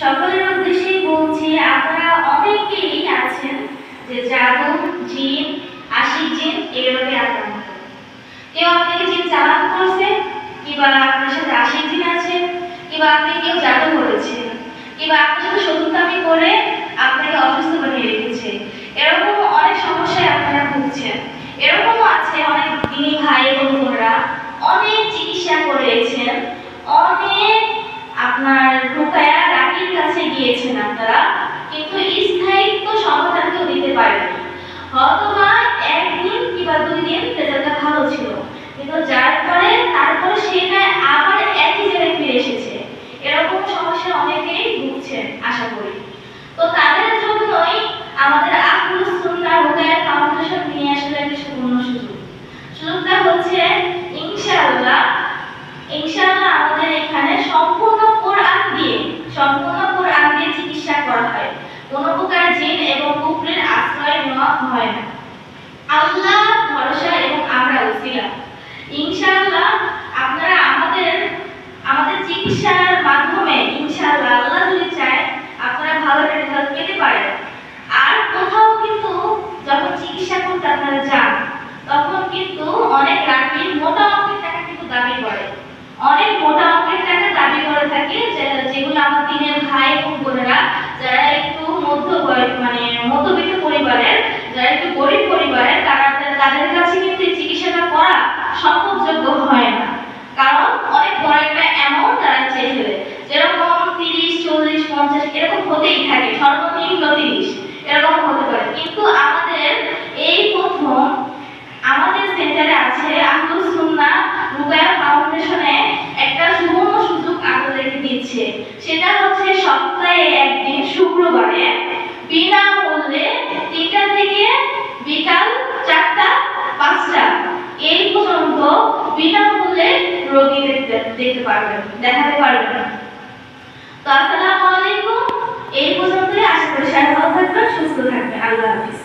সকলের উদ্দেশ্যেই বলছি, আপনারা অনেকেই আছেন যে জাদু, জিন, আশিক জিন এভাবে আক্রান্ত। কেউ আপনাকে জিন চালান করছে, কিংবা আপনার সাথে আশিক জিন আছে, কিংবা আপনি কেউ জাদু করেছেন, কিংবা আপনার সাথে শত্রুতামি করে আপনাকে অসুস্থ বানিয়ে রেখেছে। এরকম অনেক সমস্যায় আপনারা ভুগছেন। এরকমও আছে অনেক দিনী ভাই বোনরা অনেক চিকিৎসা করেছেন, অনেক আপনার রুকায়া রাকির কাছে গিয়েছেন আপনারা, কিন্তু স্থায়িত্ব সমাধান কেউ দিতে পারেনি। হয়তোবা একদিন কিংবা 2 দিন রেজাল্টটা ভালো ছিল, কিন্তু যার পরে তারপরে সেটা আবার একই জায়গায় ফিরে এসেছে। এরকম সমস্যা অনেকেই ভুগছেন আশা করি। তো তাদের জন্যই আমাদের আহলুস সুন্নাহ রুকায়া ফাউন্ডেশন নিয়ে আসলে একটা সুবর্ণ সুযোগ। সুযোগটা হচ্ছে ইনশাআল্লাহ আমাদের এখানে সম্পূর্ণ কোরআন দিয়ে চিকিৎসা করা হয়। কোনো প্রকার জিন এবং কুফরের আশ্রয় নেওয়া হয় না। আল্লাহ ভরসা এবং আমরা উসিলা। ইনশাআল্লাহ আপনারা আমাদের চিকিৎসার মাধ্যমে ইনশাআল্লাহ আল্লাহ যদি চায় আপনারা ভালো রেজাল্ট পেতে পারেন। আর কোথাও কিন্তু যখন চিকিৎসা করতে আপনারা যান, তখন কিন্তু অনেক রাকিব মোটা অঙ্কের টাকা কিন্তু দাবি করে, অনেক মোটা অঙ্কের টাকা দাবি করে থাকে, যেগুলো আমার দিনের ভাই এবং বোনেরা যারা একটু মধ্যবিত্ত পরিবারের, যারা একটু গরিব পরিবারের, তাদের কাছে কিন্তু চিকিৎসাটা করা সম্ভবযোগ্য হয় না। কারণ অনেক বড় একটা অ্যামাউন্ট তারা চেয়ে ফেলে, যেরকম 30, 40, 50 এরকম হতেই থাকে, সর্বনিম্ন 30 এরকম হতে পারে। কিন্তু এই প্রথম আমাদের সেন্টারে আছে আহলুস সুন্নাহ রুকায়া ফাউন্ডেশনে একটা সুবর্ণ সুযোগ আপনাদেরকে দিচ্ছে। সেটা হচ্ছে সপ্তাহে একদিন শুক্রবারে বিনামূল্যে 3টা থেকে বিকাল 4টা 5টা এই পর্যন্ত বিনামূল্যে রোগী দেখতে পারবেন, দেখাতে পারবেন। তো আসসালামু আলাইকুম। এই পর্যন্তই, আশা করি সবাই ভালো থাকবেন, সুস্থ থাকবেন। আল্লাহ হাফেজ।